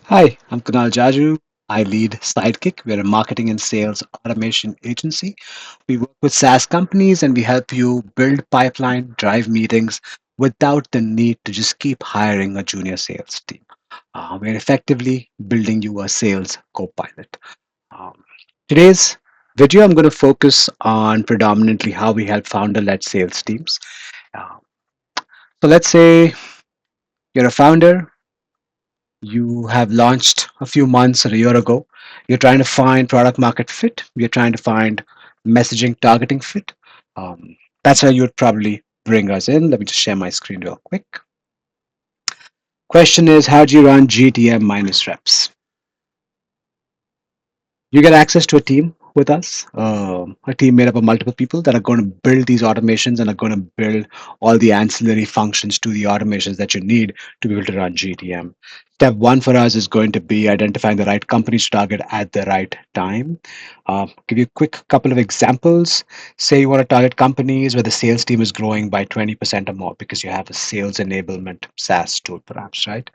Hi, I'm Kunal Jaju. I lead Sidekick. We're a marketing and sales automation agency. We work with SaaS companies and we help you build pipeline, drive meetings without the need to just keep hiring a junior sales team. We're effectively building you a sales co-pilot. Um, Today's video, I'm going to focus on predominantly how we help founder-led sales teams. Uh, so let's say you're a founder. You have launched a few months or a year ago. You're trying to find product market fit. You're trying to find messaging targeting fit. That's how you would probably bring us in. Let me just share my screen real quick. Question is, how do you run GTM minus reps? You get access to a team with us, a team made up of multiple people that are going to build these automations and are going to build all the ancillary functions to the automations that you need to be able to run GTM. Step one for us is going to be identifying the right companies to target at the right time. Give you a quick couple of examples. Say you want to target companies where the sales team is growing by 20% or more because you have a sales enablement SaaS tool, perhaps, right?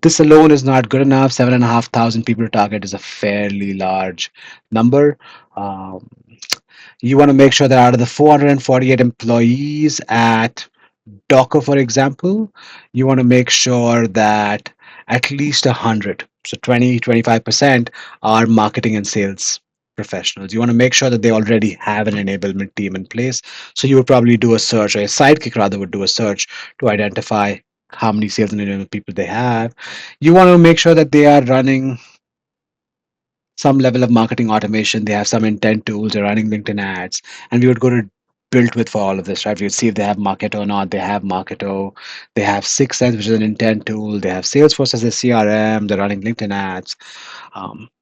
This alone is not good enough. 7,500 people to target is a fairly large number. Um, you want to make sure that out of the 448 employees at Docker, for example, you want to make sure that at least 100, so 20, 25% are marketing and sales professionals. You want to make sure that they already have an enablement team in place. So you would probably do a search, or a sidekick rather would do a search to identify how many sales and enablement people they have. You want to make sure that they are running some level of marketing automation. They have some intent tools, they're running LinkedIn ads, and we would go to built with for all of this, right? We would see if they have Marketo or not. They have Marketo. They have Six Sense, which is an intent tool. They have Salesforce as a CRM. They're running LinkedIn ads.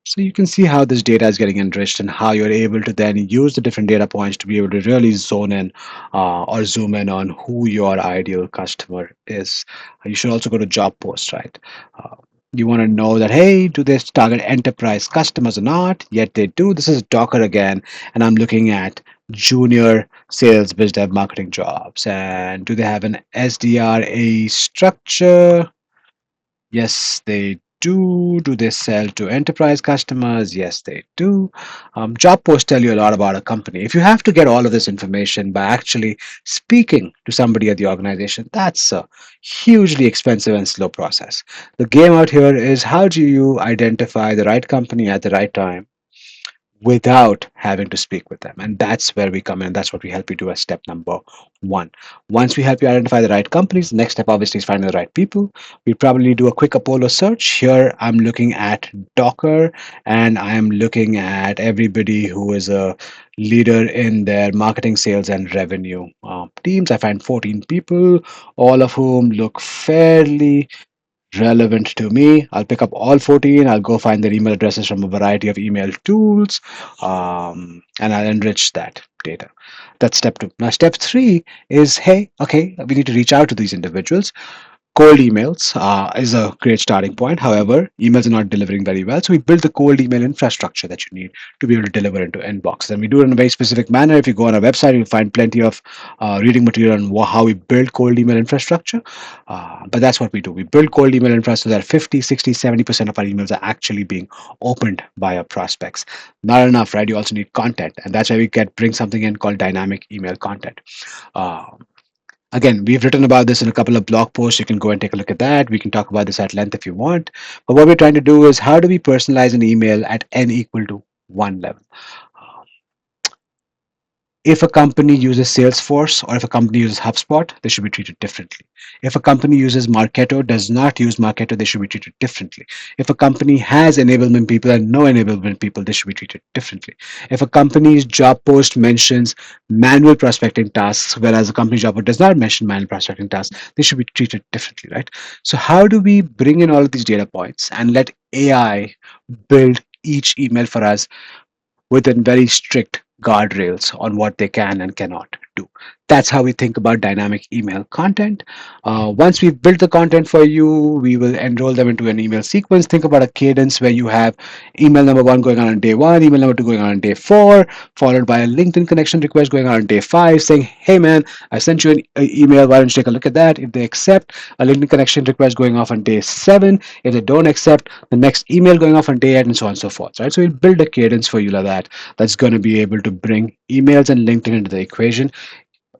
So you can see how this data is getting enriched and how you're able to then use the different data points to be able to really zone in or zoom in on who your ideal customer is. You should also go to job posts, right? Uh, you want to know that, hey, do they target enterprise customers or not? Yet they do. This is Docker again, and I'm looking at junior sales biz dev marketing jobs. And do they have an SDRA structure? Yes, they do. Do they sell to enterprise customers? Yes, they do. Job posts tell you a lot about a company. If you have to get all of this information by actually speaking to somebody at the organization, that's a hugely expensive and slow process. The game out here is how do you identify the right company at the right time without having to speak with them. And that's where we come in. That's what we help you do as step number one. Once we help you identify the right companies, the next step obviously is finding the right people. We probably do a quick Apollo search. Here I'm looking at Docker and I'm looking at everybody who is a leader in their marketing, sales, and revenue teams. I find 14 people, all of whom look fairly relevant to me. I'll pick up all 14. I'll go find their email addresses from a variety of email tools, and I'll enrich that data. That's step two. Now, step three is, hey, okay, we need to reach out to these individuals. Cold emails is a great starting point. However, emails are not delivering very well. So we built the cold email infrastructure that you need to be able to deliver into inbox. And we do it in a very specific manner. If you go on our website, you'll find plenty of reading material on how we build cold email infrastructure. But that's what we do. We build cold email infrastructure so that 50, 60, 70% of our emails are actually being opened by our prospects. Not enough, right? You also need content. And that's why we bring something in called dynamic email content. Uh, Again, we've written about this in a couple of blog posts. You can go and take a look at that. We can talk about this at length if you want. But what we're trying to do is how do we personalize an email at n equal to 1 level? If a company uses Salesforce or if a company uses HubSpot, they should be treated differently. If a company uses Marketo, does not use Marketo, they should be treated differently. If a company has enablement people and no enablement people, they should be treated differently. If a company's job post mentions manual prospecting tasks, whereas a company job post does not mention manual prospecting tasks, they should be treated differently, right? So how do we bring in all of these data points and let AI build each email for us within very strict guardrails on what they can and cannot do? That's how we think about dynamic email content. Once we've built the content for you, we will enroll them into an email sequence. Think about a cadence where you have email number one going on day one, email number two going on day four, followed by a LinkedIn connection request going on day five, saying, "Hey man, I sent you an email. Why don't you take a look at that?" If they accept, a LinkedIn connection request going off on day seven. If they don't accept, the next email going off on day eight, and so on and so forth. Right. So we'll build a cadence for you like that. That's going to be able to bring emails and LinkedIn into the equation.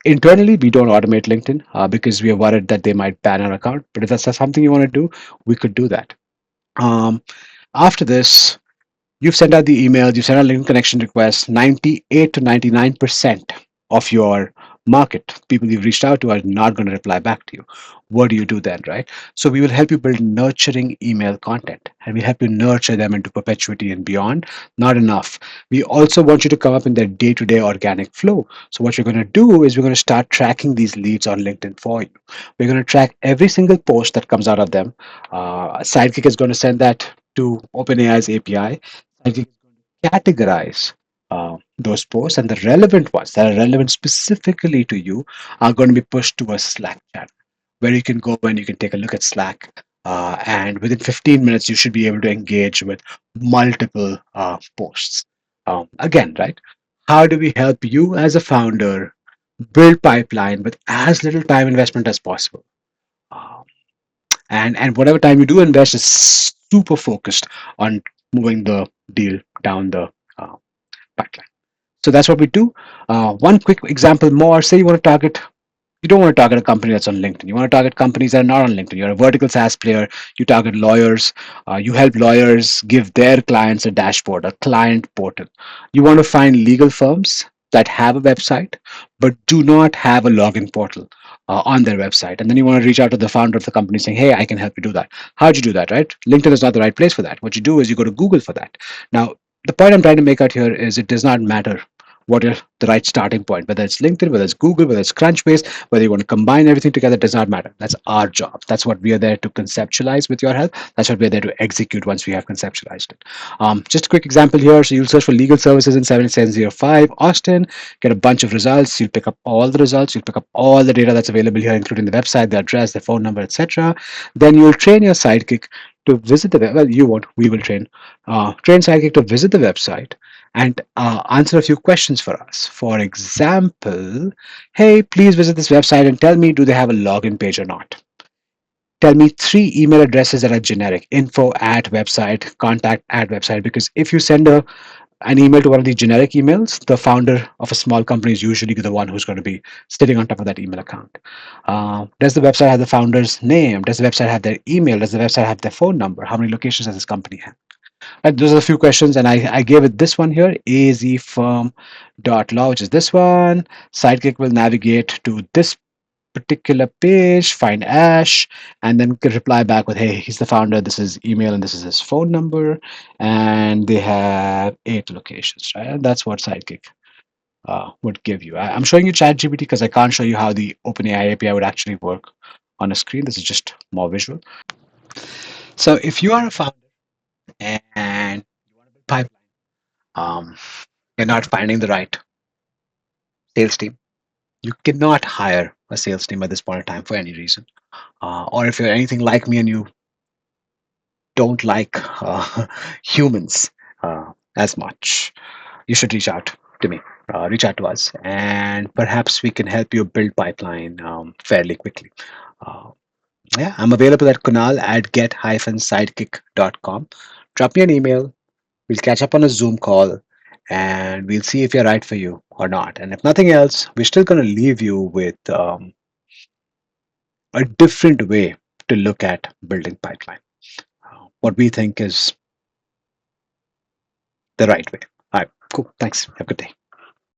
Internally, we don't automate LinkedIn because we are worried that they might ban our account. But if that's something you want to do, we could do that. Um, After this, you've sent out the emails, you've sent out LinkedIn connection requests. 98 to 99% of your market, people you've reached out to, are not going to reply back to you. What do you do then, right? So we will help you build nurturing email content, and we help you nurture them into perpetuity and beyond. Not enough. We also want you to come up in their day-to-day organic flow. So what you're going to do is we're going to start tracking these leads on LinkedIn for you. We're going to track every single post that comes out of them. Sidekick is going to send that to OpenAI's API. Sidekick is going to categorize those posts, and the relevant ones that are relevant specifically to you are going to be pushed to a Slack chat where you can go and you can take a look at Slack. And within 15 minutes, you should be able to engage with multiple posts. Again, right? How do we help you as a founder build pipeline with as little time investment as possible? Um, and whatever time you do invest is super focused on moving the deal down the uh, pipeline. So that's what we do. One quick example more. Say you don't want to target a company that's on LinkedIn. You want to target companies that are not on LinkedIn. You're a vertical SaaS player. You target lawyers. You help lawyers give their clients a dashboard, a client portal. You want to find legal firms that have a website but do not have a login portal on their website. And then you want to reach out to the founder of the company saying, "Hey, I can help you do that." How'd you do that, right? LinkedIn is not the right place for that. What you do is you go to Google for that. Now, the point I'm trying to make out here is it does not matter what is the right starting point, whether it's LinkedIn, whether it's Google, whether it's Crunchbase, whether you want to combine everything together, does not matter. That's our job. That's what we are there to conceptualize with your help. That's what we're there to execute once we have conceptualized it. Just a quick example here. So you'll search for legal services in 7705 Austin, get a bunch of results. You'll pick up all the results. You'll pick up all the data that's available here, including the website, the address, the phone number, etc. Then you'll train your sidekick to visit the web. Well, you won't. We will train sidekick to visit the website and answer a few questions for us. For example, "Hey, please visit this website and tell me, do they have a login page or not? Tell me three email addresses that are generic: info at website, contact at website." Because if you send an email to one of these generic emails, the founder of a small company is usually the one who's going to be sitting on top of that email account. Does the website have the founder's name? Does the website have their email? Does the website have their phone number? How many locations does this company have? Those are a few questions, and I gave it this one here, azfirm.law, which is this one. Sidekick will navigate to this particular page, find Ash, and then can reply back with, "Hey, he's the founder, this is email, and this is his phone number." And they have 8 locations, right? And that's what Sidekick would give you. I'm showing you ChatGPT because I can't show you how the OpenAI API would actually work on a screen. This is just more visual. So if you are a founder and you want to build pipeline, um, you're not finding the right sales team. You cannot hire a sales team at this point in time for any reason. Or if you're anything like me and you don't like humans as much, you should reach out to me. Reach out to us, and perhaps we can help you build pipeline fairly quickly. Uh, yeah, I'm available at Kunal at get-sidekick.com. Drop me an email. We'll catch up on a Zoom call and we'll see if you're right for you or not. And if nothing else, we're still going to leave you with a different way to look at building pipeline, what we think is the right way. All right, cool. Thanks. Have a good day.